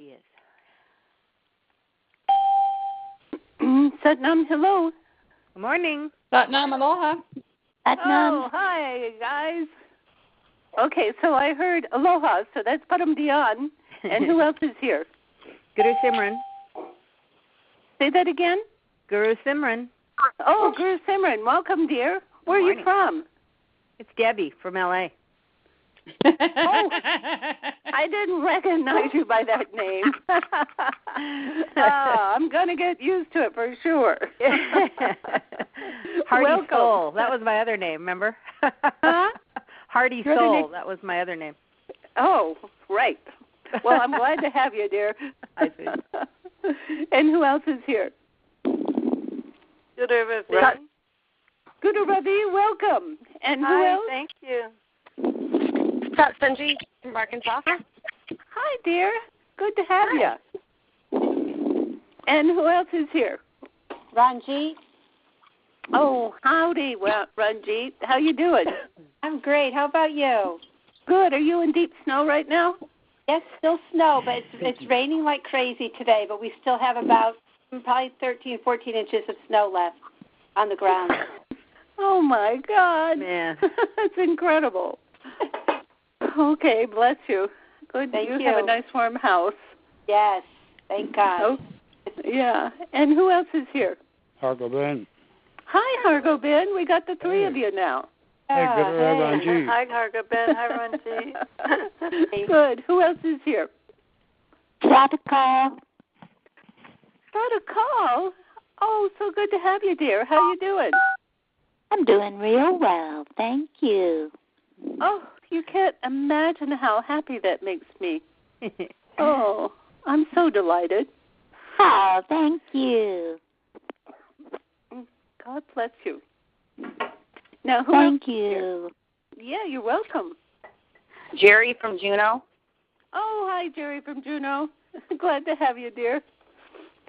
she is. Satnam, hello. Good morning. Satnam, aloha. Satnam. Oh, hi, guys. Okay, so I heard aloha, so that's Param Dian. And who else is here? Guru Simran. Say that again? Guru Simran. Oh, Guru Simran. Welcome, dear. Where are you from? It's Debbie from L.A. Oh, I didn't recognize you by that name. I'm going to get used to it for sure. Hardy Welcome. Soul. That was my other name, remember? Huh? Hardy Soul. That was my other name. Oh, right. Well, I'm glad to have you, dear. I see. And who else is here? Guru Ravi. Guru Ravi, welcome. And who else? Thank you. Sanji from Arkansas. Hi, dear. Good to have you. And who else is here? Ranjit. Oh, howdy, Ranjit. How you doing? I'm great. How about you? Good. Are you in deep snow right now? Yes, still snow, but it's raining like crazy today, but we still have about probably 13, 14 inches of snow left on the ground. Oh, my God. Man. That's incredible. Okay, bless you. Good. Thank you. Have a nice warm house. Yes, thank God. Oh, yeah. And who else is here? Hargo Ben. Hi, Hargo Ben. We got the three of you now. Hey, good to have Ranjit. Hi, Harga Ben. Hi, Ranjit. Good. Who else is here? Got a call. Got a call. Oh, so good to have you, dear. How you doing? I'm doing real well, thank you. Oh, you can't imagine how happy that makes me. Oh, I'm so delighted. Oh, thank you. God bless you. Now, who Thank else is you. here? Yeah, you're welcome. Jerry from Juneau. Oh, hi, Jerry from Juneau. Glad to have you, dear.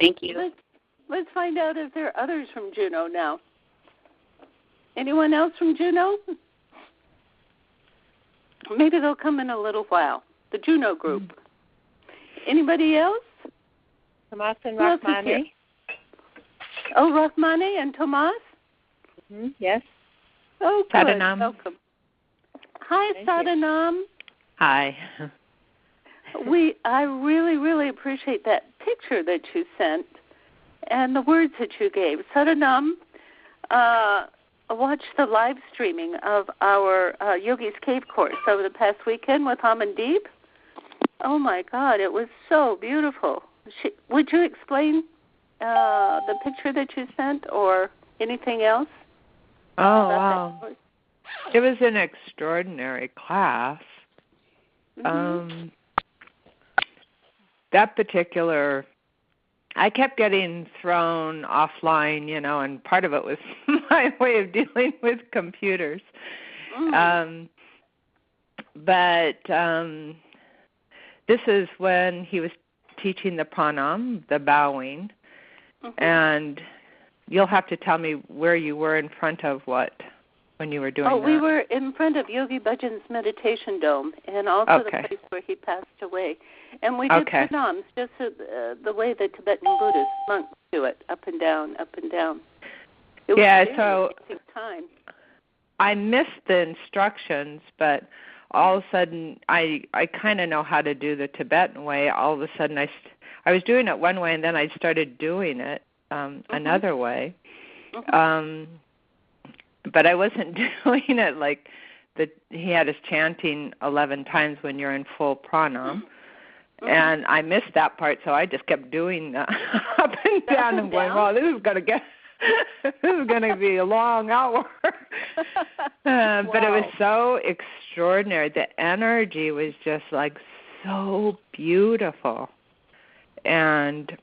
Thank you. Let's find out if there are others from Juneau now. Anyone else from Juneau? Maybe they'll come in a little while. The Juneau group. Anybody else? Tomas and Who else is Rahmani. here? Oh, Rahmani and Tomas? Mm-hmm. Yes. Oh, good. Sadanam. Welcome. Hi, Thank you. Sadanam. Hi. I really, really appreciate that picture that you sent and the words that you gave. Sadanam watched the live streaming of our Yogi's Cave course over the past weekend with Amandeep. Oh, my God, it was so beautiful. Would you explain the picture that you sent or anything else? Oh, wow. It was an extraordinary class. Mm-hmm. That particular, I kept getting thrown offline, and part of it was my way of dealing with computers. But this is when he was teaching the pranam, the bowing, and you'll have to tell me where you were in front of what when you were doing that. Oh, we were in front of Yogi Bhajan's meditation dome and also the place where he passed away. And we did pranams, just the way the Tibetan Buddhist monks do it, up and down, up and down. It took time. I missed the instructions, but all of a sudden I kind of know how to do the Tibetan way. All of a sudden I was doing it one way, and then I started doing it another way. But I wasn't doing it like he had us chanting 11 times when you're in full pranam. And I missed that part, so I just kept doing up and down and going, "Wow, this is going to be a long hour." But it was so extraordinary. The energy was just like so beautiful. And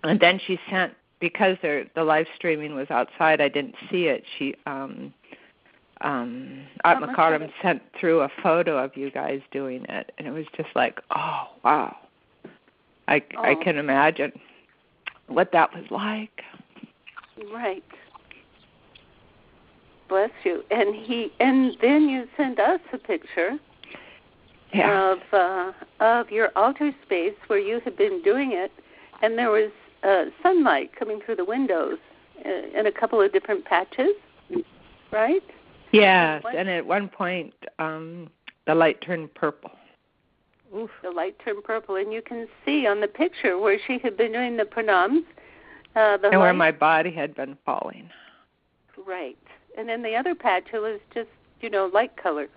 then she sent, because the live streaming was outside, I didn't see it. She Atmakaram sent through a photo of you guys doing it, and it was just like, oh, wow. I can imagine what that was like. Right. Bless you. And then you sent us a picture. of your altar space where you had been doing it, and there was sunlight coming through the windows in a couple of different patches, right? Yes, and at one point the light turned purple. Oof. The light turned purple, and you can see on the picture where she had been doing the pranams. And where my body had been falling. Right. And then the other patch, it was just, light color.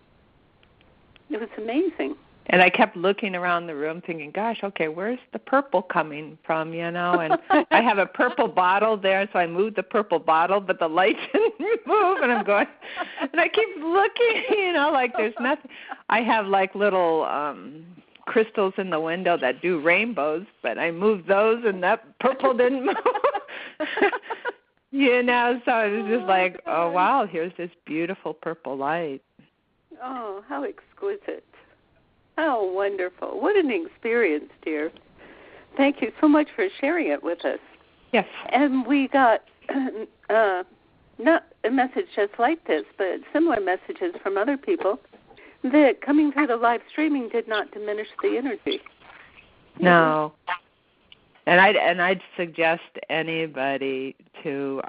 It was amazing. And I kept looking around the room thinking, gosh, okay, where's the purple coming from, And I have a purple bottle there, so I moved the purple bottle, but the light didn't move. And I'm going, and I keep looking, like there's nothing. I have like little crystals in the window that do rainbows, but I moved those and that purple didn't move. So it was just like, oh, wow, here's this beautiful purple light. Oh, how exquisite. How wonderful. What an experience, dear. Thank you so much for sharing it with us. Yes. And we got not a message just like this, but similar messages from other people that coming through the live streaming did not diminish the energy. No. And I'd suggest anybody to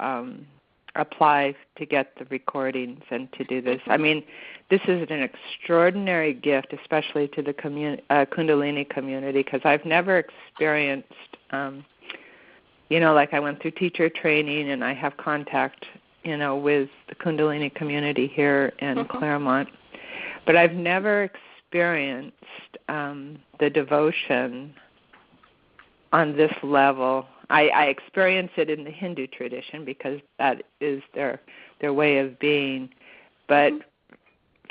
apply to get the recordings and to do this. I mean, this is an extraordinary gift, especially to the Kundalini community, because I've never experienced, like I went through teacher training and I have contact, with the Kundalini community here in Claremont, but I've never experienced the devotion on this level. I experience it in the Hindu tradition because that is their way of being, but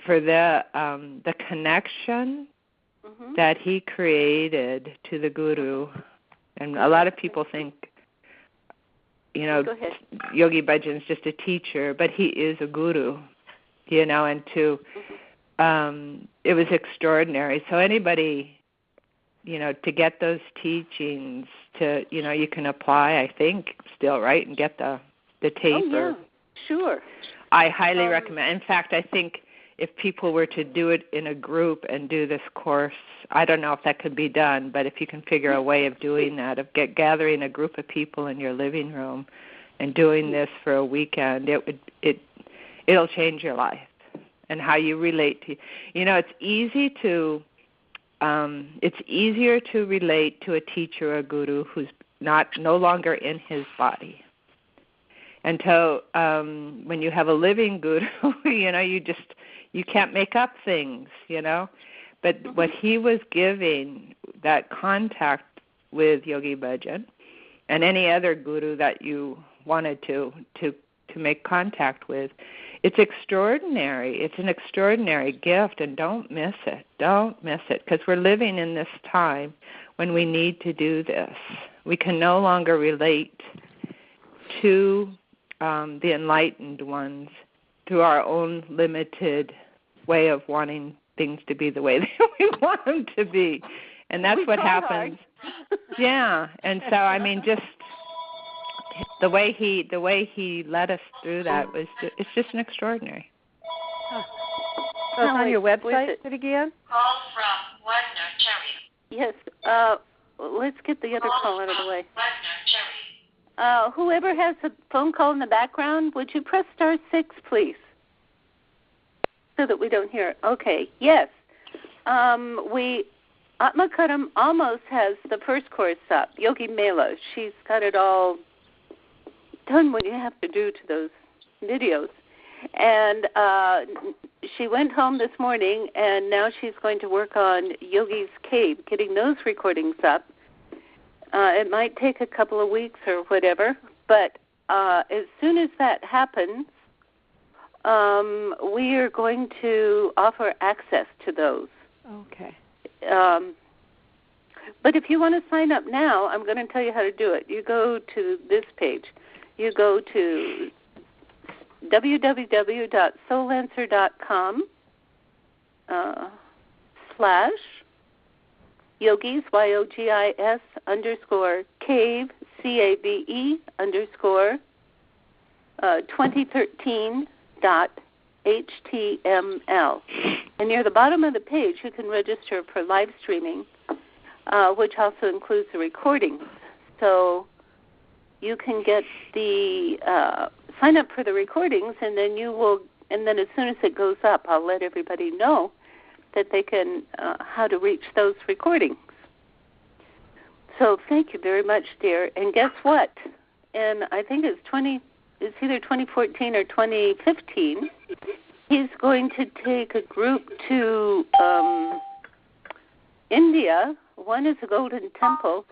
for the connection that he created to the Guru, and a lot of people think, Yogi Bhajan's just a teacher, but he is a Guru, and it was extraordinary. So anybody, to get those teachings, to you can apply, I think, still, right, and get the tape. Oh, yeah, sure. I highly recommend. In fact, I think if people were to do it in a group and do this course, I don't know if that could be done, but if you can figure a way of doing that, of gathering a group of people in your living room and doing this for a weekend, it'll change your life and how you relate to. It's easier to relate to a teacher or a guru who's no longer in his body. And so when you have a living guru, you can't make up things, But what he was giving, that contact with Yogi Bhajan and any other guru that you wanted to make contact with, it's extraordinary. It's an extraordinary gift, and don't miss it. Don't miss it, because we're living in this time when we need to do this. We can no longer relate to the enlightened ones through our own limited way of wanting things to be the way that we want them to be. And that's what happens. Yeah. And so, I mean, just the way he led us through that it's just an extraordinary. So it's on your website, Siri Gian? Call from Wagner Cherry. Yes. Let's get the other call out of the way. Wagner Cherry. Whoever has a phone call in the background, would you press *6, please? So that we don't hear it. Okay, yes. Atma Kadam almost has the first course up, Yogi Mela. She's got it all done what you have to do to those videos. And she went home this morning, and now she's going to work on Yogi's Cave, getting those recordings up. It might take a couple of weeks or whatever, but as soon as that happens, we are going to offer access to those. Okay. But if you want to sign up now, I'm going to tell you how to do it. You go to this page. You go to www.soulancer.com /yogis, YOGIS _cave, CAVE _ 2013 HTML. And near the bottom of the page, you can register for live streaming, which also includes the recordings. So you can get the sign up for the recordings, and then as soon as it goes up, I'll let everybody know that they can how to reach those recordings. So thank you very much, dear. And guess what? And I think it's either 2014 or 2015. He's going to take a group to India. One is a golden temple.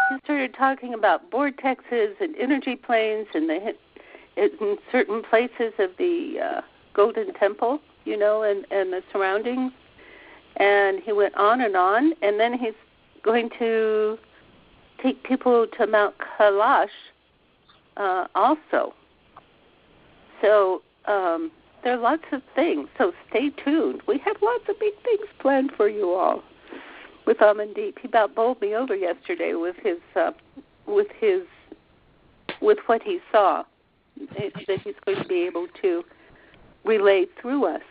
He started talking about vortexes and energy planes and in certain places of the golden temple, and the surroundings. And he went on, and then he's going to take people to Mount Kailash also. So there are lots of things. So stay tuned. We have lots of big things planned for you all. With Amandeep, he about bowled me over yesterday with what he saw that he's going to be able to relay through us.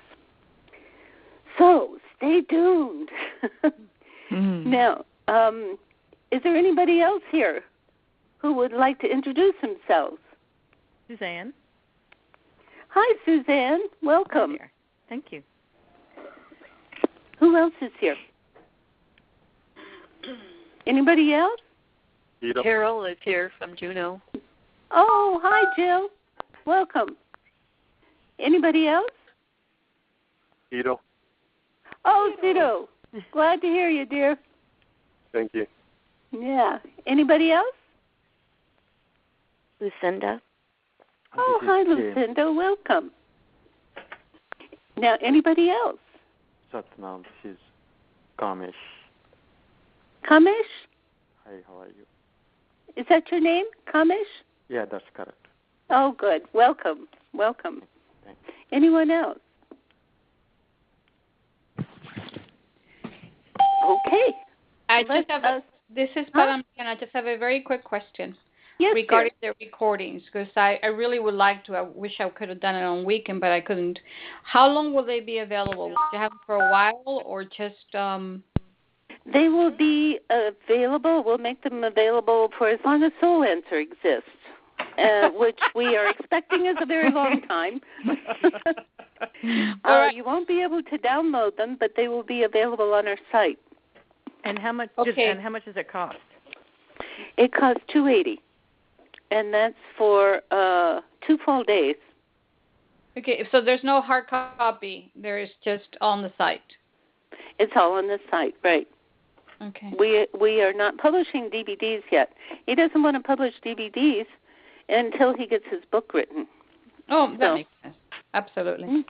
So stay tuned. Now, is there anybody else here who would like to introduce themselves? Suzanne. Hi, Suzanne. Welcome. Hi there. Thank you. Who else is here? Anybody else? Carol is here from Juneau. Oh, hi, Jill. Welcome. Anybody else? Ito. Oh, Cito. Glad to hear you, dear. Thank you. Yeah. Anybody else? Lucinda. Oh, hi, Lucinda. Welcome. Now, anybody else? Satnam, this is Kamesh. Kamesh? Hi, how are you? Is that your name, Kamesh? Yeah, that's correct. Oh, good. Welcome. Welcome. Thanks. Anyone else? Okay. This is Padam, and I just have a very quick question. Yes, regarding the recordings, because I really would like to. I wish I could have done it on weekend, but I couldn't. How long will they be available? Will you have them for a while, or just? They will be available. We'll make them available for as long as Soul Answer exists, which we are expecting is a very long time. Right. You won't be able to download them, but they will be available on our site. And how much? Okay. And how much does it cost? It costs $280, and that's for 2 full days. Okay, so there's no hard copy. There is just on the site. It's all on the site, right? Okay. We are not publishing DVDs yet. He doesn't want to publish DVDs until he gets his book written. Oh, that makes sense. Absolutely.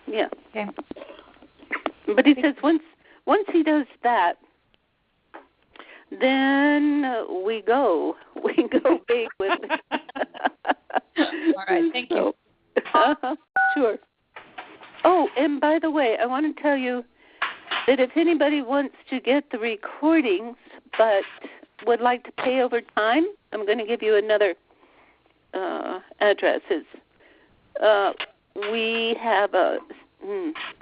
Yeah. Okay. But he says once he does that, then we go big with it. All right. Thank you. Sure. Oh, and by the way, I want to tell you that if anybody wants to get the recordings but would like to pay over time, I'm going to give you another addresses. We have an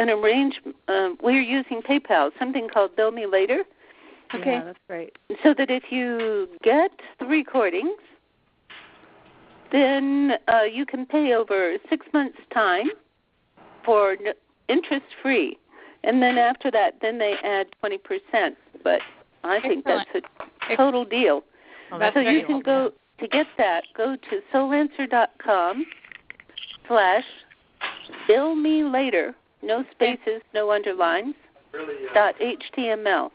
arrangement. We're using PayPal, something called Bill Me Later. Okay. Yeah, that's great. So that if you get the recordings, then you can pay over 6 months' time for interest-free. And then after that, then they add 20%. But I think that's a total deal. Oh, so you can go to get that. Go to soulancer.com/billmelater, no spaces, no underlines, .html.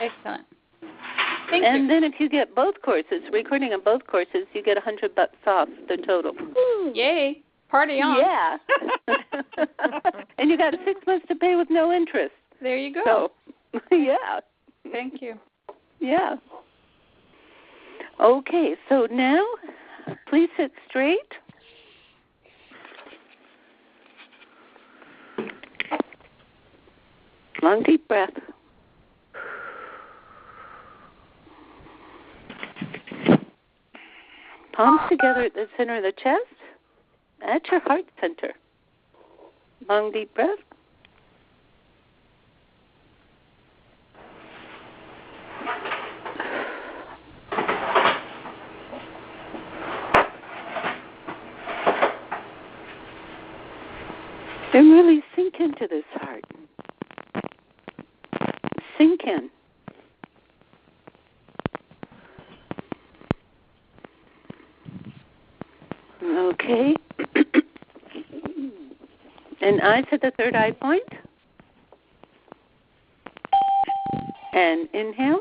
Excellent. And then if you get both courses, recording of both courses, you get $100 off the total. Ooh. Yay! Party on. Yeah. And you got 6 months to pay with no interest. There you go. So, yeah. Thank you. Yeah. Okay, so now please sit straight. Long deep breath. Palms together at the center of the chest, at your heart center. Long, deep breath. And really sink into this heart. Sink in. Okay. And eyes at the third eye point. And inhale.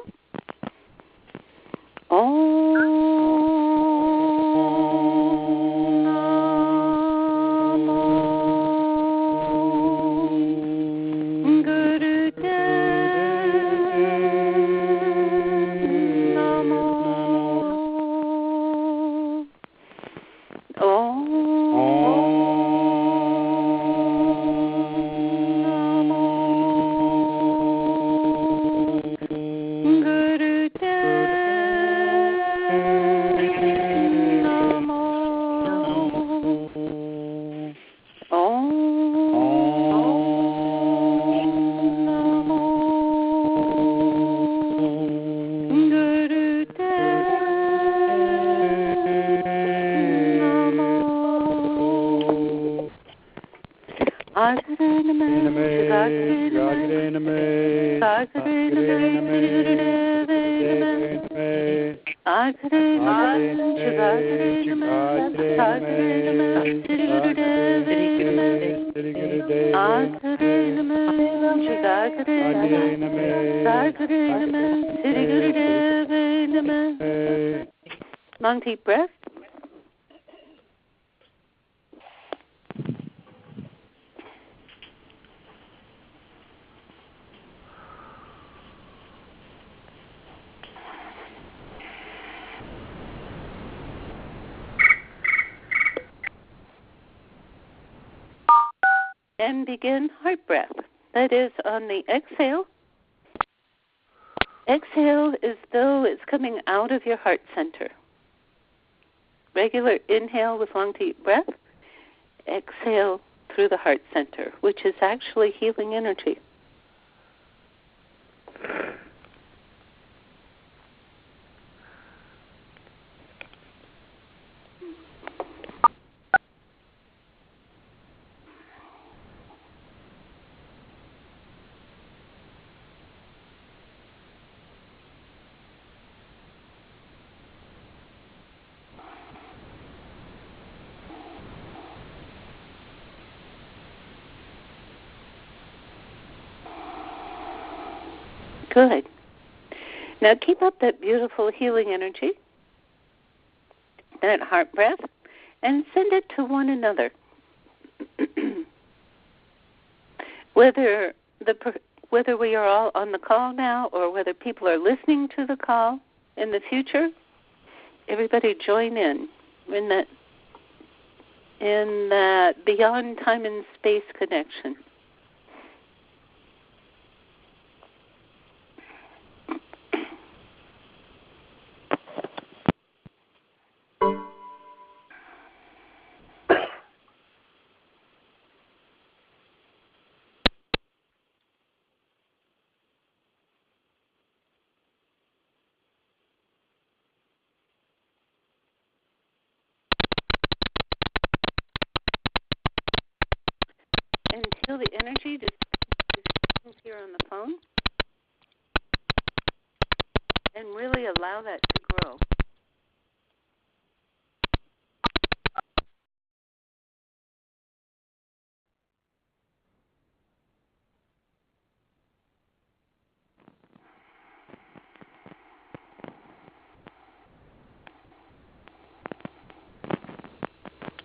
Long deep breath. And begin heart breath. That is on the exhale. Exhale as though it's coming out of your heart center. Regular inhale with long deep breath. Exhale through the heart center, which is actually healing energy. Good. Now keep up that beautiful healing energy, that heart breath, and send it to one another. Whether we are all on the call now or whether people are listening to the call in the future, everybody join in that beyond time and space connection. Until the energy just here on the phone, and really allow that to grow.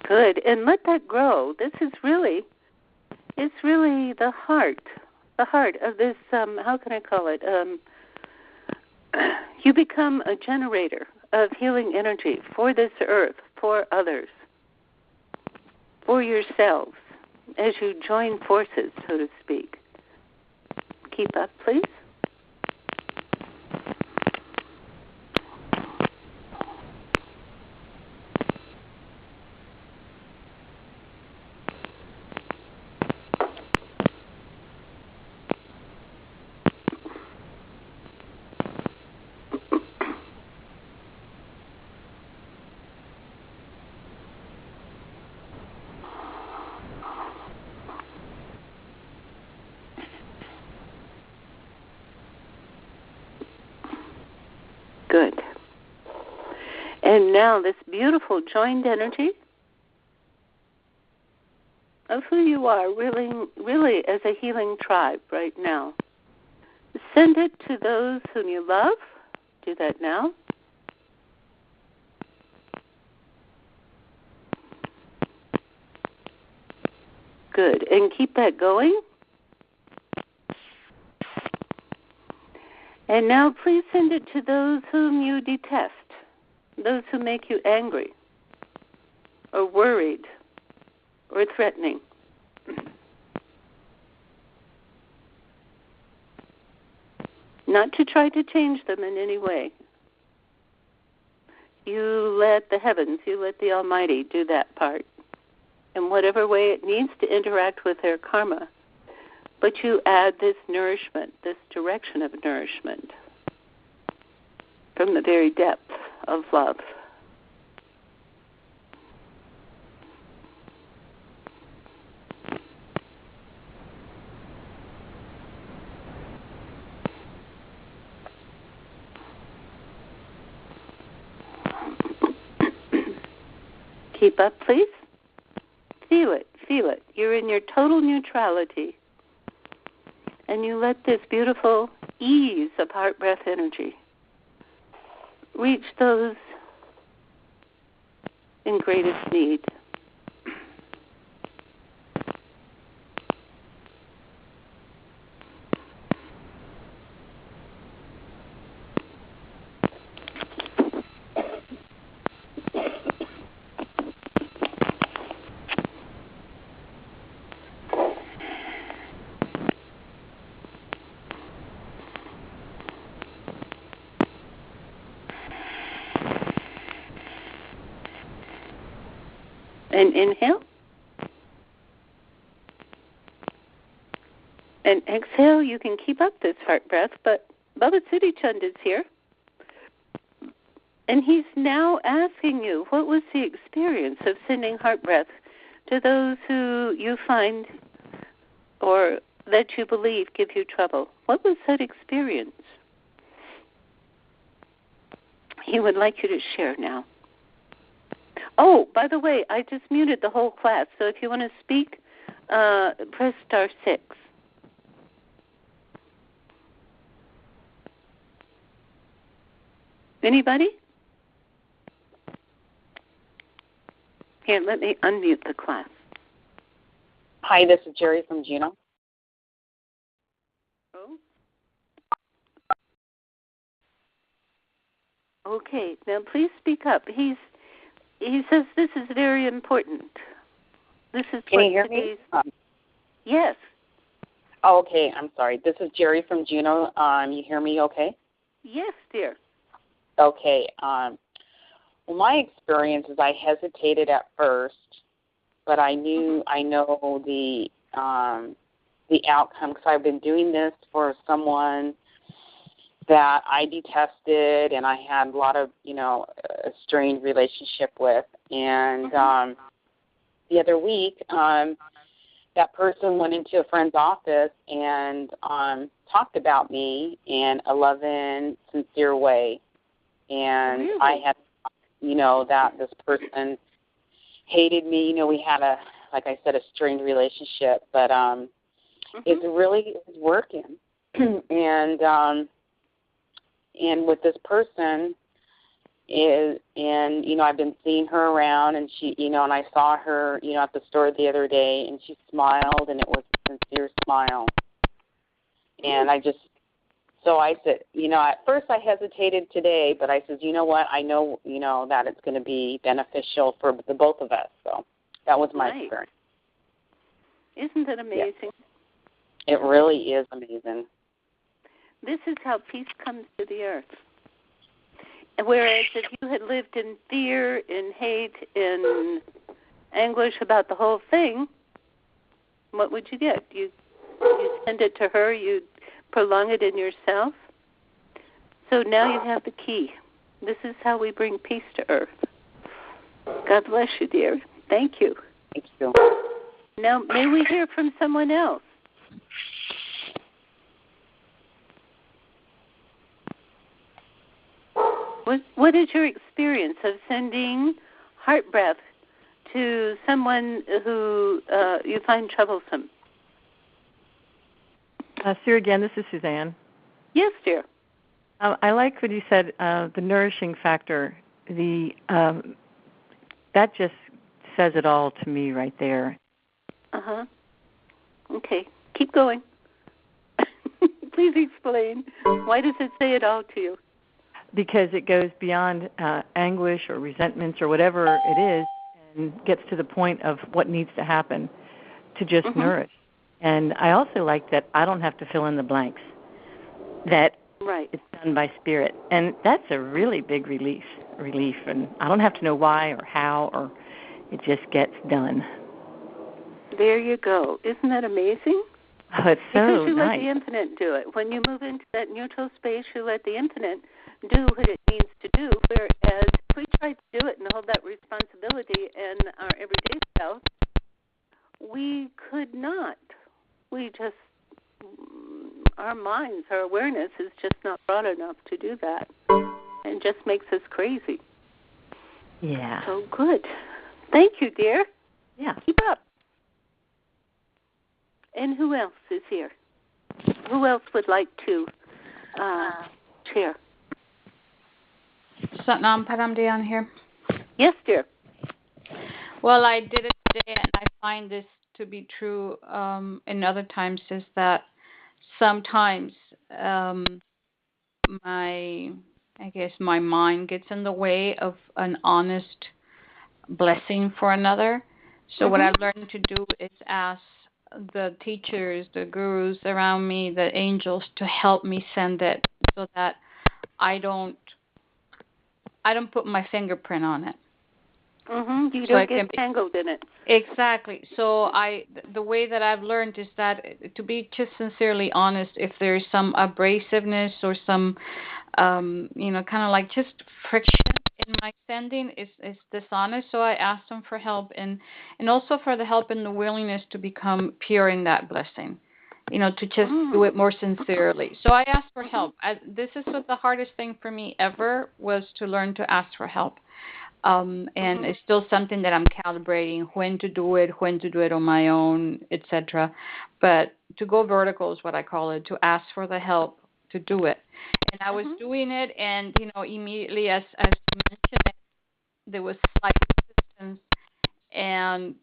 Good, and let that grow. This is really, it's really the heart of this, how can I call it? You become a generator of healing energy for this earth, for others, for yourselves, as you join forces, so to speak. Keep up, please. Good. And now this beautiful joined energy of who you are, really as a healing tribe right now. Send it to those whom you love. Do that now. Good. And keep that going. And now please send it to those whom you detest, those who make you angry or worried or threatening. Not to try to change them in any way. You let the heavens, you let the Almighty do that part in whatever way it needs to interact with their karma. But you add this nourishment, this direction of nourishment from the very depth of love. Keep up, please. Feel it, feel it. You're in your total neutrality. And you let this beautiful ease of heart-breath energy reach those in greatest need. And inhale. And exhale. You can keep up this heart breath, but Baba Siri Chand is here. And he's now asking you, what was the experience of sending heart breath to those who you find or that you believe give you trouble? What was that experience? He would like you to share now. Oh, by the way, I just muted the whole class, so if you want to speak, press *6. Anybody? Here, let me unmute the class. Hi, this is Jerry from Juneau. Oh. Okay, now please speak up. He says this is very important. This is Can you hear me? Yes. Oh, okay, I'm sorry. This is Jerry from Juneau. You hear me okay? Yes, dear. Okay. Well, my experience is I hesitated at first, but I know the outcome because I've been doing this for someone that I detested and I had a lot of, a strained relationship with. And the other week, that person went into a friend's office and talked about me in a loving, sincere way. And really? I had, that this person hated me. We had like I said, a strained relationship, but it's really working. And with this person I've been seeing her around, and she, and I saw her, at the store the other day, and she smiled, and it was a sincere smile. And so I said, at first I hesitated today, but I said, you know what, I know, that it's going to be beneficial for the both of us. So that was my experience. Isn't it amazing? Yeah. It really is amazing. This is how peace comes to the earth. Whereas if you had lived in fear, in hate, in anguish about the whole thing, what would you get? You send it to her, you prolong it in yourself. So now you have the key. This is how we bring peace to earth. God bless you, dear. Thank you. Thank you. Now, may we hear from someone else? What is your experience of sending heart breath to someone who you find troublesome? Siri again, this is Suzanne. Yes, dear. I like what you said, the nourishing factor. That just says it all to me right there. Uh-huh. Okay. Keep going. Please explain. Why does it say it all to you? Because it goes beyond anguish or resentments or whatever it is and gets to the point of what needs to happen to just nourish. And I also like that I don't have to fill in the blanks, that it's done by Spirit. And that's a really big relief. And I don't have to know why or how, or it just gets done. There you go. Isn't that amazing? Oh, it's so because you nice. let the infinite do it. When you move into that neutral space, you let the infinite do what it needs to do, whereas if we try to do it and hold that responsibility in our everyday self, we could not. We just, our minds, our awareness is just not broad enough to do that, and just makes us crazy. Yeah. So good. Thank you, dear. Yeah. Keep up. And who else is here? Who else would like to share? Satnam Paramdayan here. Yes, dear. Well, I did it today, and I find this to be true in other times, is that sometimes my mind gets in the way of an honest blessing for another. So what I've learned to do is ask the teachers, the gurus around me, the angels, to help me send it so that I don't put my fingerprint on it. You don't get tangled in it. Exactly. So the way that I've learned is that to be just sincerely honest, if there's some abrasiveness or some, kind of like just friction in my sending is dishonest. So I asked them for help and also for the help and the willingness to become pure in that blessing, to just do it more sincerely. So I asked for help. This is what the hardest thing for me ever was, to learn to ask for help. And it's still something that I'm calibrating, when to do it on my own, etc. But to go vertical is what I call it, to ask for the help to do it. And I was doing it, and immediately as you mentioned it, there was slight resistance, and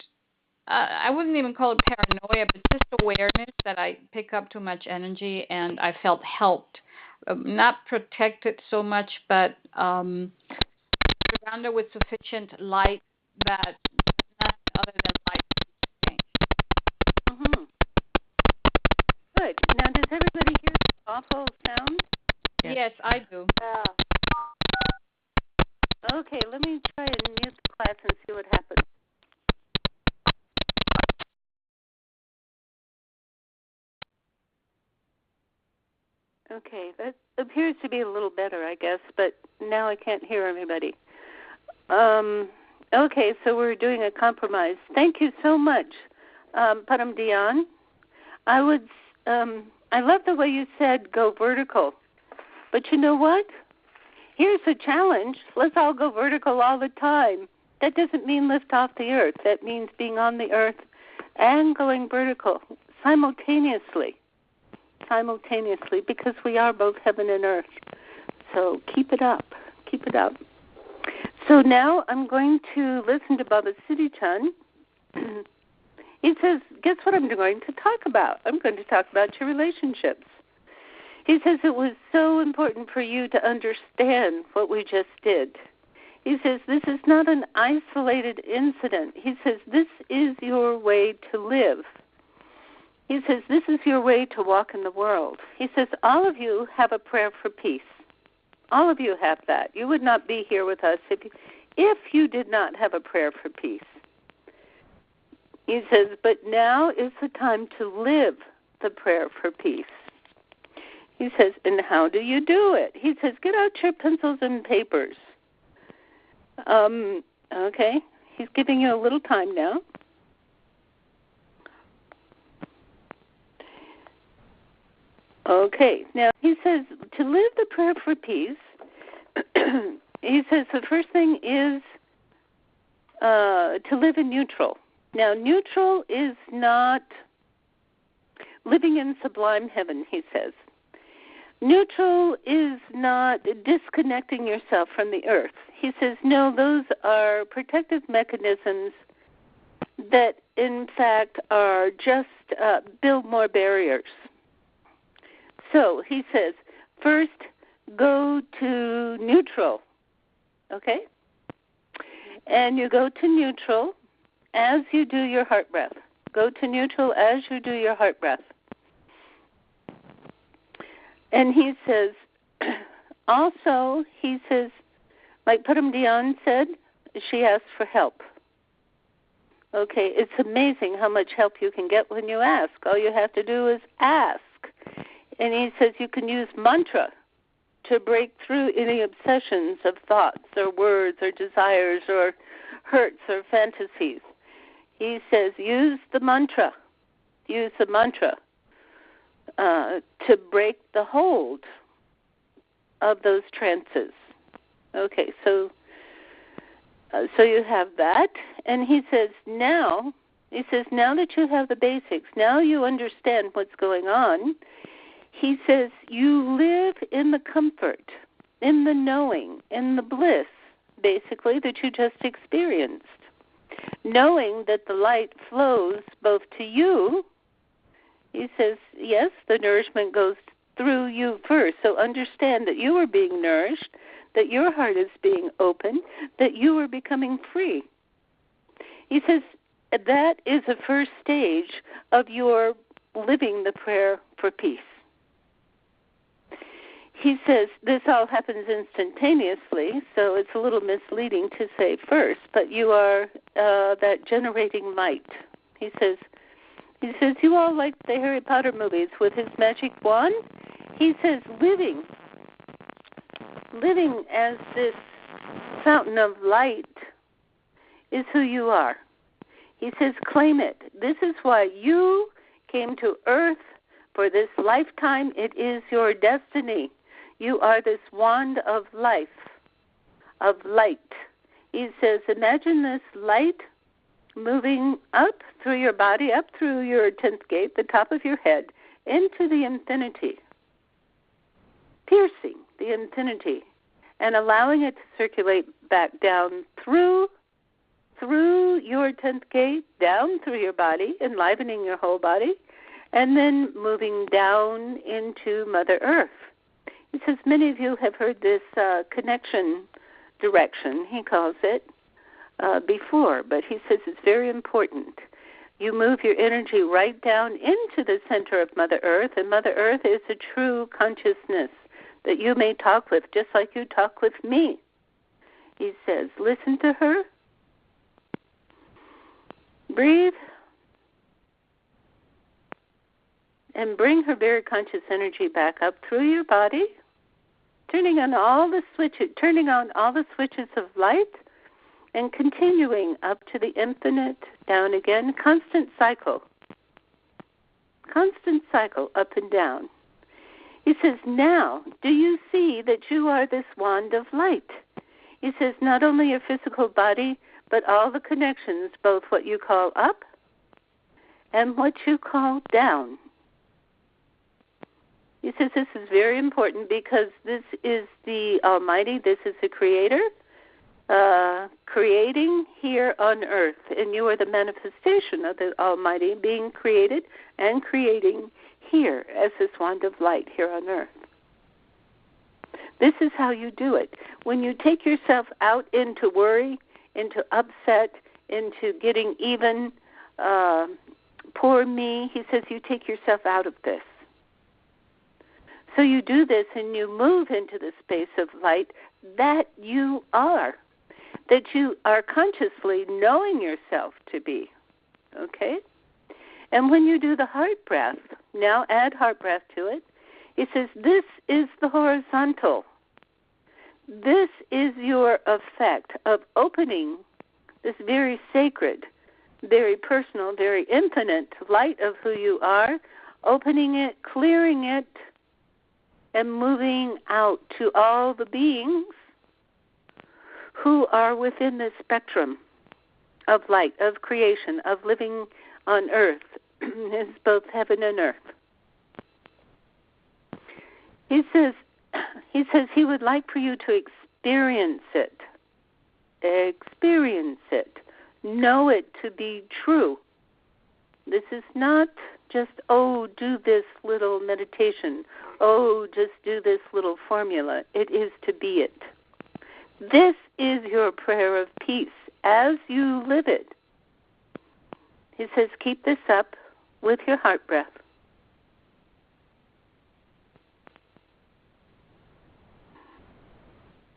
I wouldn't even call it paranoia, but just awareness that I pick up too much energy, and I felt helped, not protected so much, but surrounded with sufficient light that nothing other than light can change. Good. Now, does everybody hear this awful sound? Yes, I do. Okay, let me try and mute the class and see what happens. Okay, that appears to be a little better, I guess, but now I can't hear everybody. Okay, so we're doing a compromise. Thank you so much, Paramdayan. I love the way you said go vertical. But you know what? Here's a challenge. Let's all go vertical all the time. That doesn't mean lift off the earth. That means being on the earth and going vertical simultaneously, because we are both heaven and earth. So keep it up. Keep it up. So now I'm going to listen to Baba Siri Chand. He says, guess what I'm going to talk about? I'm going to talk about your relationships. He says it was so important for you to understand what we just did. He says this is not an isolated incident. He says this is your way to live. He says this is your way to walk in the world. He says all of you have a prayer for peace. All of you have that. You would not be here with us if you did not have a prayer for peace. He says, but now is the time to live the prayer for peace. He says, and how do you do it? He says, get out your pencils and papers. Okay, he's giving you a little time now. Okay, now he says, to live the prayer for peace, he says the first thing is to live in neutral. Now, neutral is not living in sublime heaven, he says. Neutral is not disconnecting yourself from the earth. He says, no, those are protective mechanisms that, in fact, are just build more barriers. So he says, first, go to neutral, okay? And you go to neutral as you do your heart breath. Go to neutral as you do your heart breath. And he says, also, he says, like Puram Dion said, she asked for help. Okay, it's amazing how much help you can get when you ask. All you have to do is ask. And he says you can use mantra to break through any obsessions of thoughts or words or desires or hurts or fantasies. He says use the mantra. Use the mantra to break the hold of those trances. Okay, so you have that. And he says now that you have the basics, now you understand what's going on. He says you live in the comfort, in the knowing, in the bliss, basically, that you just experienced. Knowing that the light flows both to you, he says, yes, the nourishment goes through you first. So understand that you are being nourished, that your heart is being open, that you are becoming free. He says that is a first stage of your living the prayer for peace. He says this all happens instantaneously, so it's a little misleading to say first, but you are that generating light. He says you all like the Harry Potter movies with his magic wand. He says living as this fountain of light is who you are. He says claim it. This is why you came to earth for this lifetime. It is your destiny. You are this wand of life, of light. He says, imagine this light moving up through your body, up through your 10th gate, the top of your head, into the infinity, piercing the infinity, and allowing it to circulate back down through your 10th gate, down through your body, enlivening your whole body, and then moving down into Mother Earth. He says many of you have heard this connection direction, he calls it, before, but he says it's very important. You move your energy right down into the center of Mother Earth, and Mother Earth is a true consciousness that you may talk with, just like you talk with me. He says, listen to her, breathe, and bring her very conscious energy back up through your body, turning on all the switches of light, and continuing up to the infinite, down again, constant cycle up and down. He says, now, do you see that you are this wand of light? He says, not only your physical body, but all the connections, both what you call up and what you call down. He says this is very important because this is the Almighty, this is the Creator, creating here on earth. And you are the manifestation of the Almighty being created and creating here as this wand of light here on earth. This is how you do it. When you take yourself out into worry, into upset, into getting even, poor me, he says you take yourself out of this. So you do this and you move into the space of light that you are consciously knowing yourself to be, okay? And when you do the heart breath, now add heart breath to it, he says this is the horizontal. This is your effect of opening this very sacred, very personal, very infinite light of who you are, opening it, clearing it, and moving out to all the beings who are within the spectrum of light, of creation, of living on earth, is both heaven and earth. He says he would like for you to experience it. Experience it. Know it to be true. This is not just, do this little meditation. Just do this little formula. It is to be it. This is your prayer of peace as you live it. He says, keep this up with your heart breath.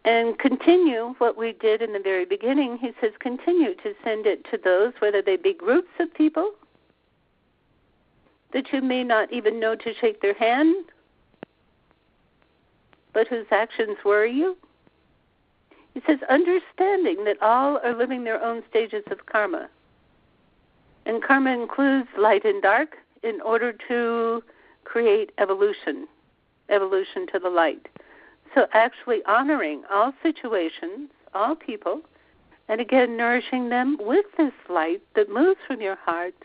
And continue what we did in the very beginning. He says, continue to send it to those, whether they be groups of people that you may not even know to shake their hand, but whose actions worry you. He says, understanding that all are living their own stages of karma. And karma includes light and dark in order to create evolution to the light. So actually honoring all situations, all people, and again nourishing them with this light that moves from your heart,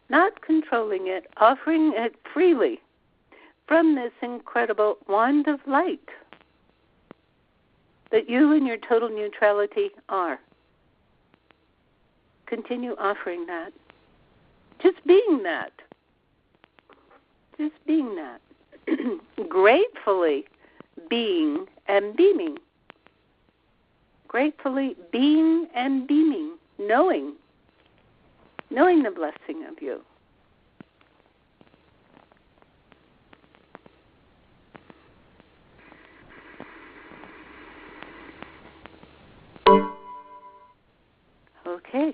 not controlling it, offering it freely from this incredible wand of light that you in your total neutrality are. Continue offering that. Just being that. Just being that. Gratefully being and beaming. Gratefully being and beaming. Knowing the blessing of you. Okay.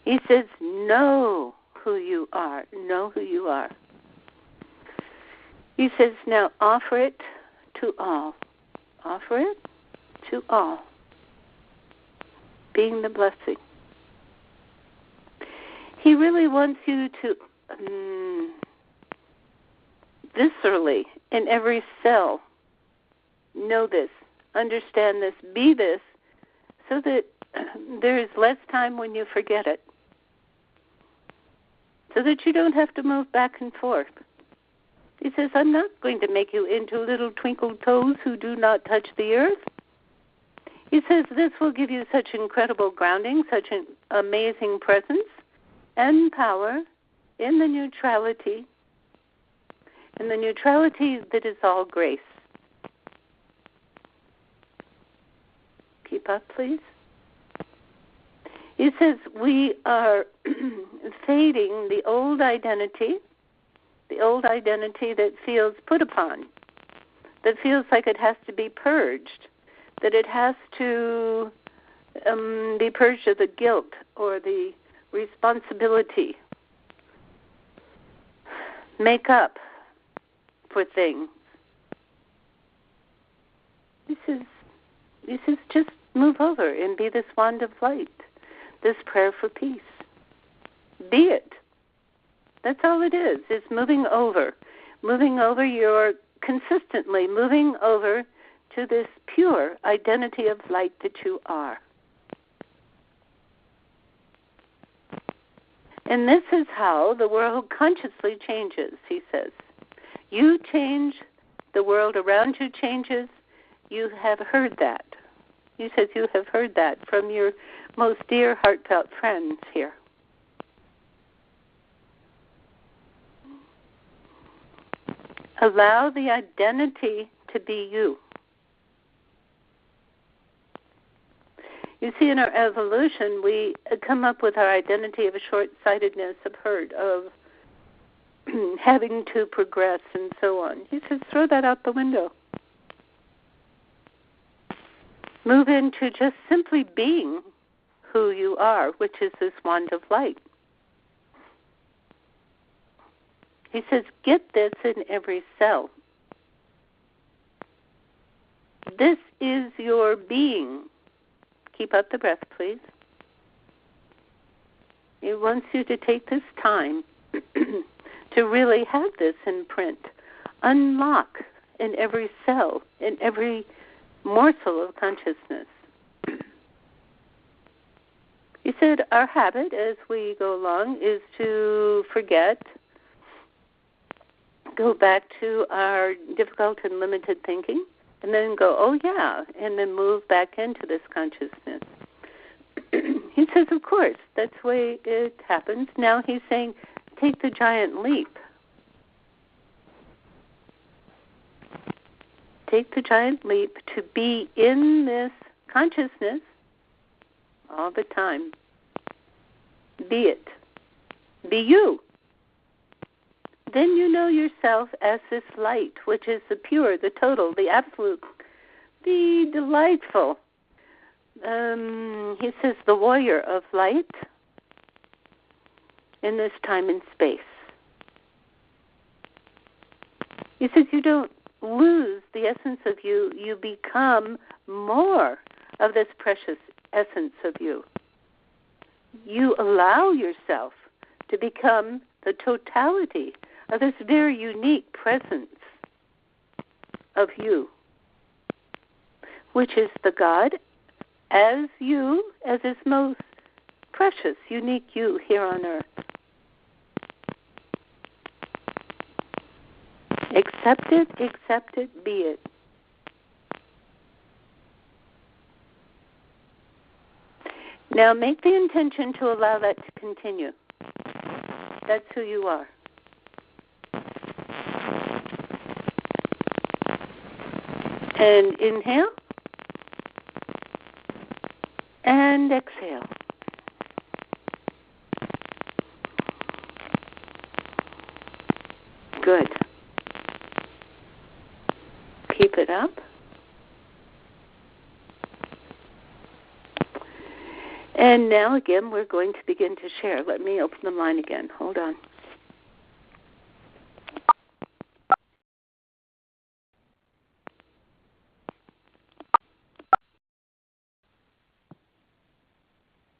He says, know who you are. Know who you are. He says, now offer it to all. Offer it to all. Being the blessing. He really wants you to viscerally, in every cell, know this, understand this, be this, so that there is less time when you forget it. So that you don't have to move back and forth. He says, I'm not going to make you into little twinkle toes who do not touch the earth. He says, this will give you such incredible grounding, such an amazing presence and power in the neutrality that is all grace. Keep up, please. He says, we are fading the old identity that feels put upon, that feels like it has to be purged, that it has to be purged of the guilt or the responsibility, make up for things. This is just move over and be this wand of light, this prayer for peace. Be it. That's all it is. It's moving over. You're consistently moving over to this pure identity of light that you are. And this is how the world consciously changes, he says. You change, the world around you changes. You have heard that. He says you have heard that from your most dear, heartfelt friends here. Allow the identity to be you. You see, in our evolution, we come up with our identity of a short-sightedness, of hurt, of having to progress, and so on. He says, throw that out the window. Move into just simply being who you are, which is this wand of light. He says, get this in every cell. This is your being. Keep up the breath, please. He wants you to take this time to really have this in print. Unlock in every cell, in every morsel of consciousness. said our habit as we go along is to forget, go back to our difficult and limited thinking, and then go, oh yeah, and then move back into this consciousness. He says, of course, that's the way it happens. Now he's saying, take the giant leap. Take the giant leap to be in this consciousness all the time. Be it. Be you. Then you know yourself as this light, which is the pure, the total, the absolute, the delightful. He says the warrior of light in this time and space. He says you don't lose the essence of you, you become more of this precious essence of you. You allow yourself to become the totality of this very unique presence of you, which is the God as you, as his most precious, unique you here on earth. Accept it, be it. Now make the intention to allow that to continue. That's who you are. And inhale. And exhale. Good. Keep it up. And now again, we're going to begin to share. Let me open the line again. Hold on.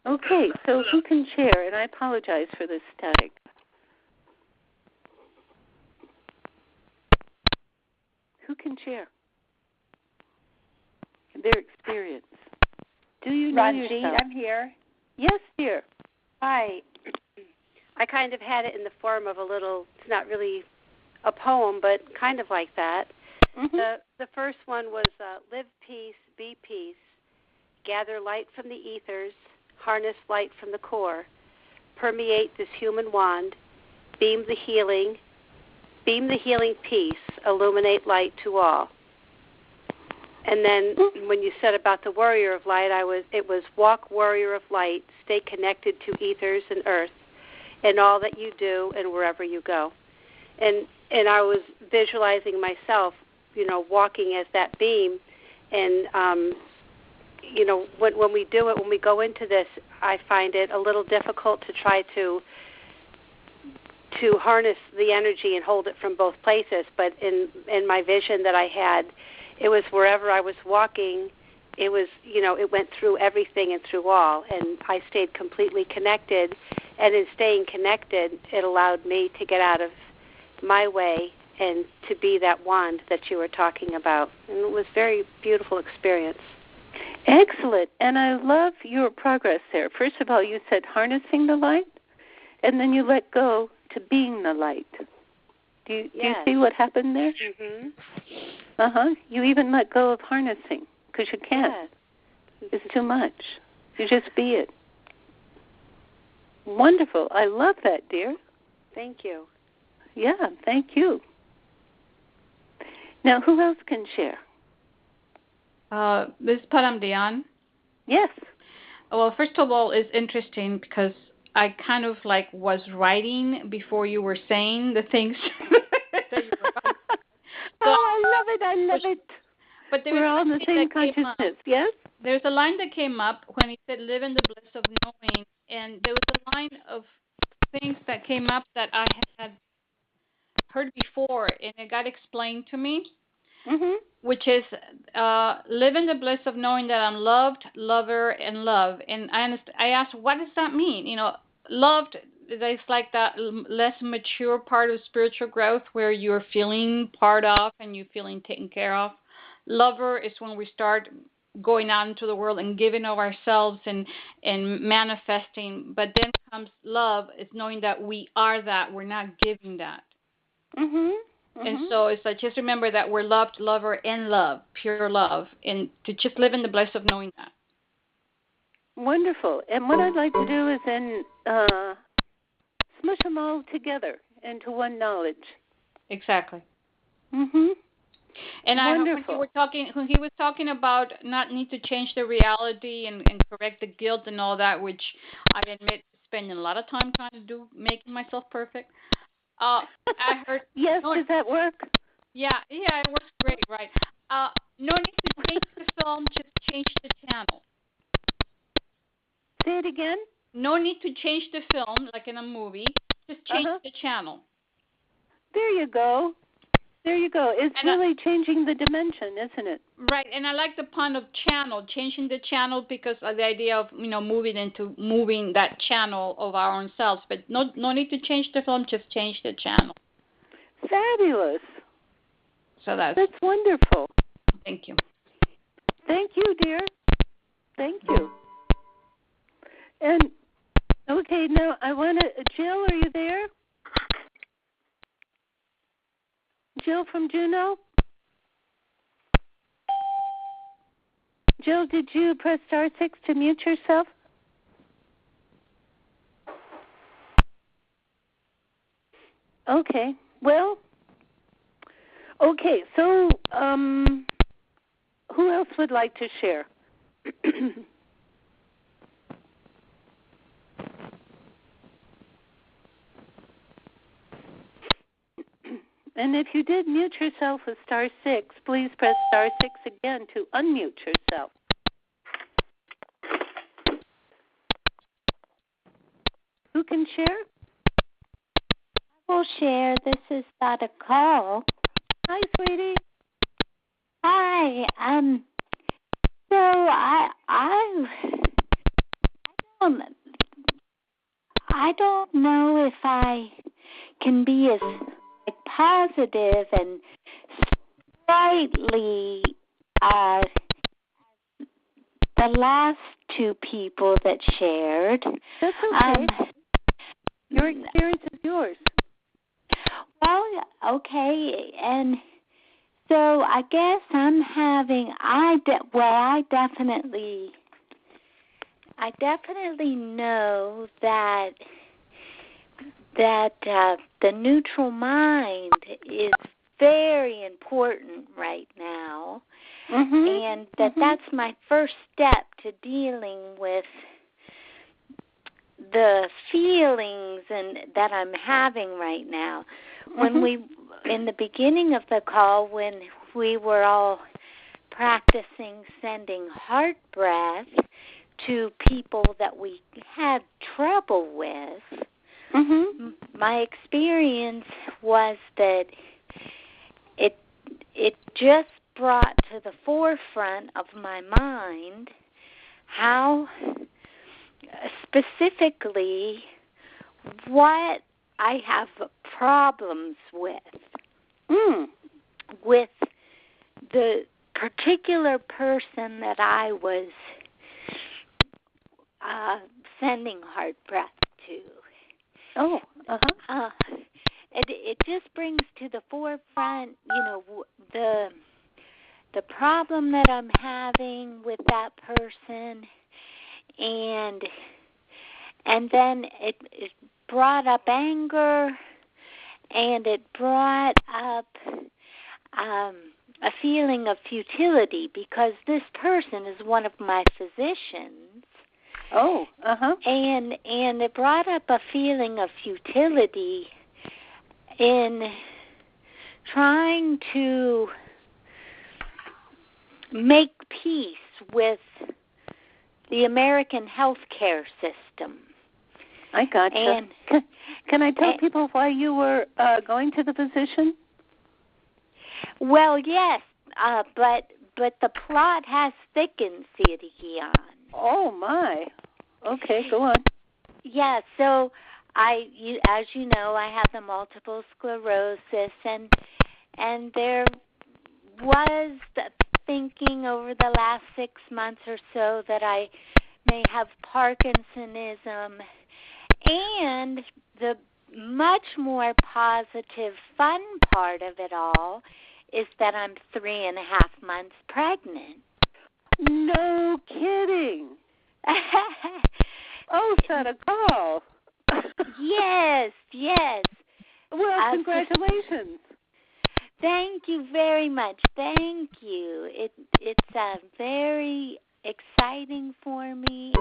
Okay, so who can share? And I apologize for this static. Who can share their experience? Do you know yourself? I'm here. Yes, dear. Hi. I kind of had it in the form of a little, it's not really a poem, but kind of like that. Mm-hmm. The first one was live peace, be peace, gather light from the ethers, harness light from the core, permeate this human wand, beam the healing peace, illuminate light to all. And then when you said about the warrior of light, it was walk warrior of light, stay connected to ethers and earth in all that you do and wherever you go. And I was visualizing myself, walking as that beam. And, when we do it, when we go into this, I find it a little difficult to try to harness the energy and hold it from both places. But in my vision that I had, it was wherever I was walking, it was, it went through everything and through all, and I stayed completely connected. And in staying connected, it allowed me to get out of my way and to be that wand that you were talking about. And it was a very beautiful experience. Excellent. And I love your progress there. First of all, you said harnessing the light, and then you let go to being the light. Do you see what happened there? Mm-hmm. You even let go of harnessing because you can't. Yes. It's too much. You just be it. Wonderful. I love that, dear. Thank you. Yeah, thank you. Now, who else can share? This is Param Dian. Yes. Well, first of all, it's interesting because I kind of was writing before you were saying the things that you were talking about. So, I love it. But we're all in the same consciousness, yes? There's a line that came up when he said, live in the bliss of knowing. And there was a line of things that came up that I had heard before, and it got explained to me, which is live in the bliss of knowing that I'm loved, lover, and love. And I asked, what does that mean? Loved, it's like that less mature part of spiritual growth where you're feeling part of and you're feeling taken care of. Lover is when we start going out into the world and giving of ourselves and manifesting. But then comes love, is knowing that we are that, we're not giving that. And so it's like, just remember that we're loved, lover, and love, pure love, and to just live in the bliss of knowing that. Wonderful. And what I'd like to do is then smush them all together into one knowledge. Exactly. And Wonderful. when he was talking about not need to change the reality and correct the guilt and all that, which I admit spending a lot of time trying to do, making myself perfect. I heard. Yes, does that work? Yeah, it works great, right? No need to change the film, just change the channel. Say it again. No need to change the film, like in a movie. Just change the channel. There you go. It's really changing the dimension, isn't it? Right, and I like the pun of channel, changing the channel, because of the idea of moving that channel of our own selves. But no need to change the film, just change the channel. Fabulous. So that's wonderful. Thank you. Thank you, dear. Thank you. And okay, now I want to. Jill, are you there? Jill from Juneau? Jill, did you press *6 to mute yourself? Okay. Well, okay. So, who else would like to share? And if you did mute yourself with *6, please press *6 again to unmute yourself. Who can share? I will share. This is Dr. Call. Hi, sweetie. Hi. So I don't know if I can be as positive and slightly the last two people that shared. That's okay. Your experience is yours. Well, okay, and so I guess I'm having. I definitely know that the neutral mind is very important right now, and that's my first step to dealing with the feelings that I'm having right now. When in the beginning of the call, when we were all practicing sending heart breath to people that we had trouble with, my experience was that it just brought to the forefront of my mind how specifically what I have problems with the particular person that I was sending heart breath to. It just brings to the forefront, the problem that I'm having with that person, and then it brought up anger, and it brought up a feeling of futility, because this person is one of my physicians. And it brought up a feeling of futility in trying to make peace with the American healthcare system. I gotcha. And can I tell people why you were going to the physician? Well, yes, but the plot has thickened, Siri Gian. Oh my. Okay, go on. Yeah, so as you know, I have the multiple sclerosis, and there was thinking over the last 6 months or so that I may have Parkinsonism, and the much more positive, fun part of it all is that I'm 3.5 months pregnant. No kidding. Oh, set a call. Yes. Well, congratulations. Thank you very much. Thank you. It's very exciting for me,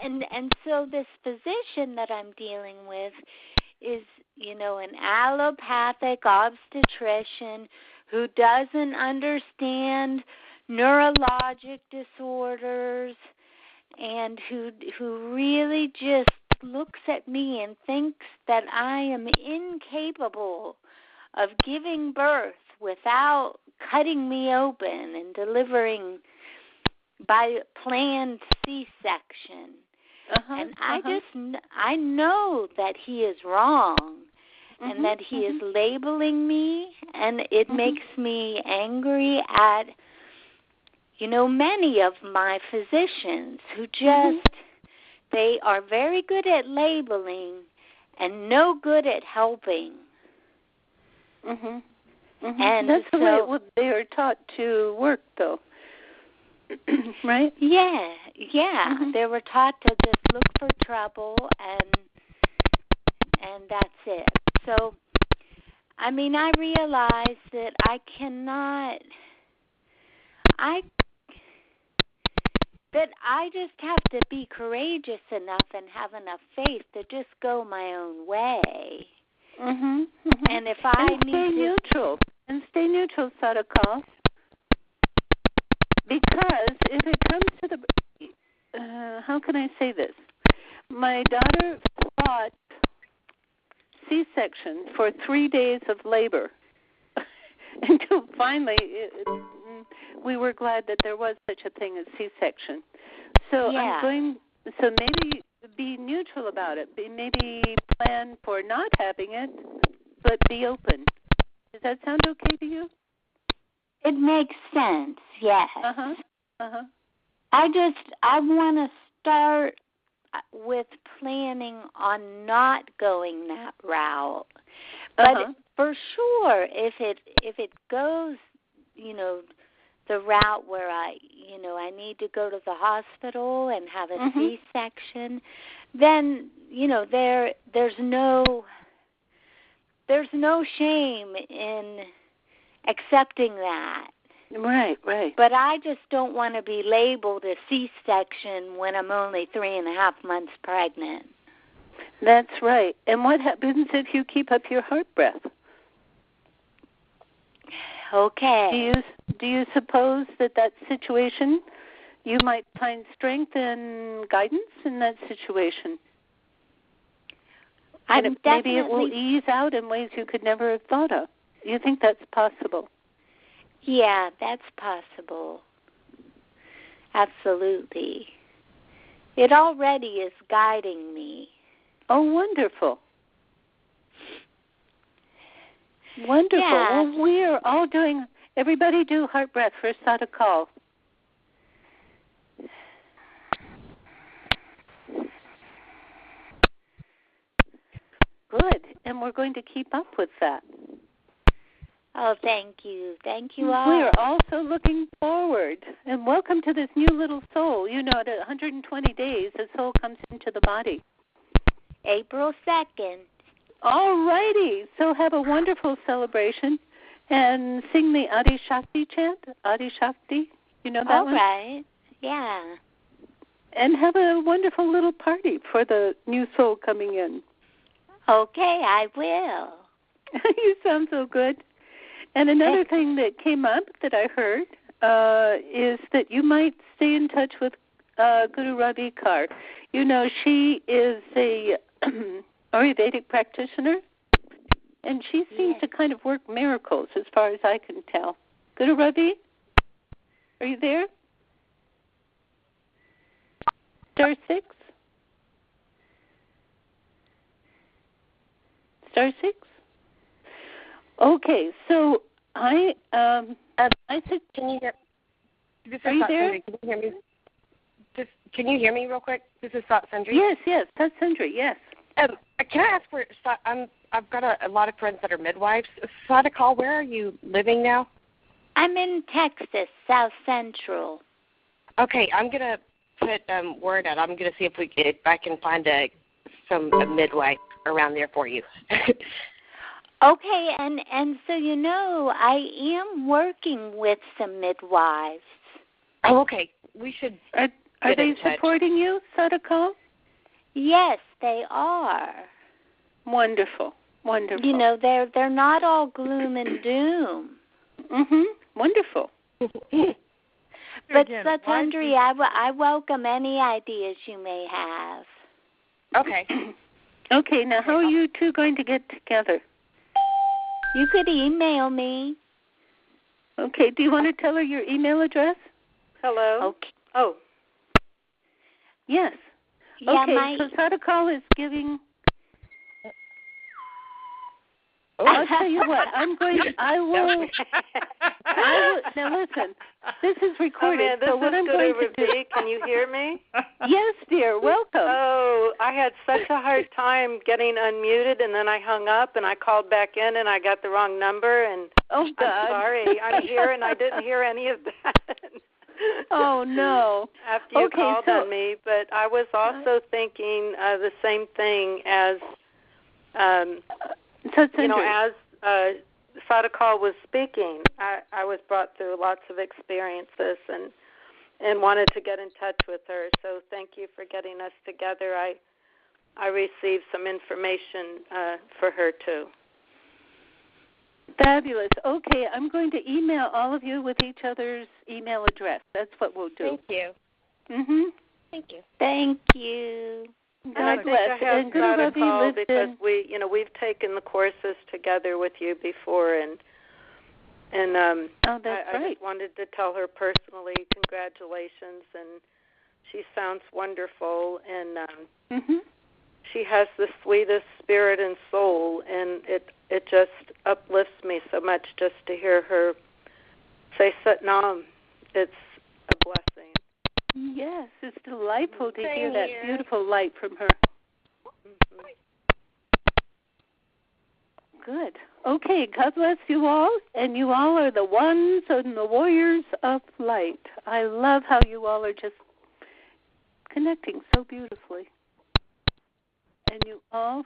and so this physician that I'm dealing with is, an allopathic obstetrician who doesn't understand neurologic disorders, and who really just looks at me and thinks that I am incapable of giving birth without cutting me open and delivering by planned C-section. And I know that he is wrong, and that he is labeling me, and it makes me angry at, many of my physicians who just, they are very good at labeling and no good at helping. And that's so, the way they are taught to work, though. Right? Yeah. They were taught to just look for trouble, and that's it. So, I realize that I just have to be courageous enough and have enough faith to just go my own way. And if I stay neutral, Sadako, because if it comes to the, how can I say this? My daughter fought C-section for 3 days of labor until finally we were glad that there was such a thing as C-section. So so maybe be neutral about it. Maybe plan for not having it, but be open. Does that sound okay to you? It makes sense, yes. I want to start with planning on not going that route. But for sure, if it goes, the route where I need to go to the hospital and have a C-section, then there's no shame in accepting that. Right. But I just don't want to be labeled a C-section when I'm only 3.5 months pregnant. That's right. And what happens if you keep up your heart breath? Okay. Do you suppose that situation, you might find strength and guidance in that situation? And maybe it will ease out in ways you could never have thought of. You think that's possible? Yeah, that's possible. Absolutely. It already is guiding me. Oh, wonderful. Wonderful. Yeah. Well, we are all doing, everybody do heart breath for Sadako. Good. And we're going to keep up with that. Oh, thank you. Thank you all. We are also looking forward. And welcome to this new little soul. At 120 days, the soul comes into the body. April 2nd. All righty. So have a wonderful celebration and sing the Adi Shakti chant. Adi Shakti. You know that one? All right. Yeah. And have a wonderful little party for the new soul coming in. Okay, I will. You sound so good. And another thing that came up that I heard is that you might stay in touch with Guru Ravi Kaur. She is a Ayurvedic practitioner, and she seems to kind of work miracles as far as I can tell. Guru Ravi, are you there? Star 6? Star 6? Okay, so I said, can you hear? Are you there? Can you hear me? Can you hear me real quick? This is Sundry. Yes, that's Sundry. Yes. Can I ask where? I've got a lot of friends that are midwives. Call. Where are you living now? I'm in Texas, South Central. Okay, I'm gonna put word out. I'm gonna see if I can find a midwife around there for you. Okay, and so I am working with some midwives. Oh, okay. We should. Are they supporting you, Sadako? Yes, they are. Wonderful. They're not all gloom and doom. Wonderful. But Satandri, I welcome any ideas you may have. Okay. Okay, now how are you two going to get together? You could email me. Okay, do you want to tell her your email address? Hello? Okay. Oh. Yes. Yeah, okay, so Sadako is giving... I'll tell you what, I will, now listen, this is recorded, this so what is I'm good going over to do... Can you hear me? Yes, dear, welcome. Oh, I had such a hard time getting unmuted, and then I hung up, and I called back in, and I got the wrong number, and oh, God. I'm sorry, I'm here, and I didn't hear any of that. Oh, no. After you called on me, but I was also thinking the same thing as... as Sadako was speaking, I was brought through lots of experiences and wanted to get in touch with her. So thank you for getting us together. I received some information for her too. Fabulous. Okay, I'm going to email all of you with each other's email address. That's what we'll do. Thank you. Thank you. Thank you. God bless. And good to call because we've taken the courses together with you before, and oh, that's I just wanted to tell her personally congratulations, and she sounds wonderful, and she has the sweetest spirit and soul, and it just uplifts me so much just to hear her say Satnam. It's a blessing. Yes, it's delightful to hear that beautiful light from her. Good. Okay, God bless you all, and you all are the ones and the warriors of light. I love how you all are just connecting so beautifully. And you all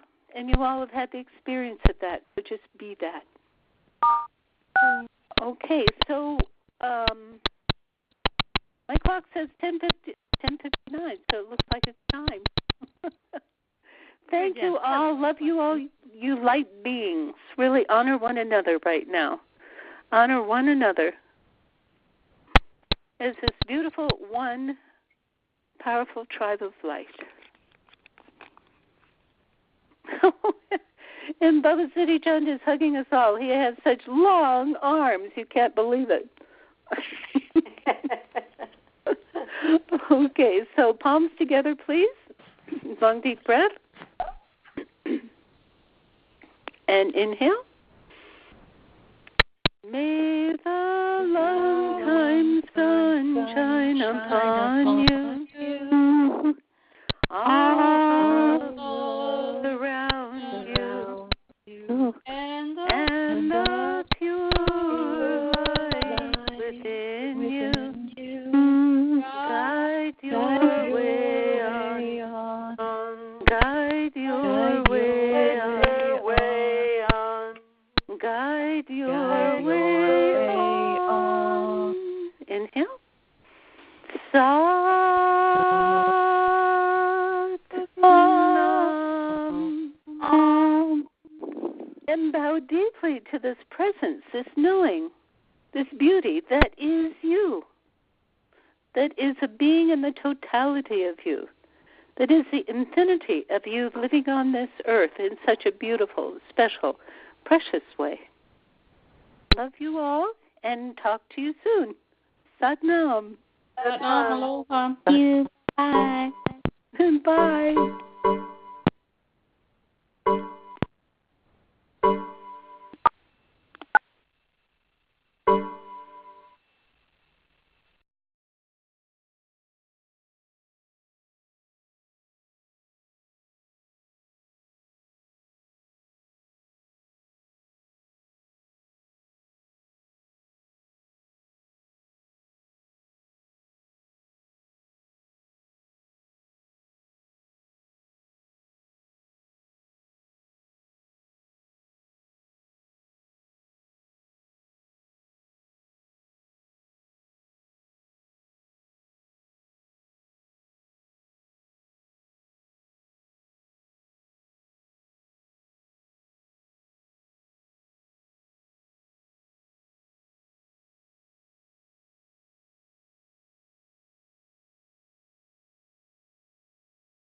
have had the experience of that, so just be that. Okay, so my clock says 10:59, so it looks like it's time. Thank you all. Love you all, you light beings. Really honor one another right now. Honor one another as this beautiful one powerful tribe of light. And Baba Siri Chand is hugging us all. He has such long arms, you can't believe it. Okay, so palms together, please. Long, deep breath. And inhale. May the long-time sun shine upon you. All around you. And the pure light within you. Guide your way on. Guide your way on. Guide your way on. Inhale. And bow deeply to this presence, this knowing, this beauty that is you, that is a being in the totality of you, that is the infinity of you living on this earth in such a beautiful, special, precious way. Love you all, and talk to you soon. Satnam. Aloha. Thank you. Bye. Bye.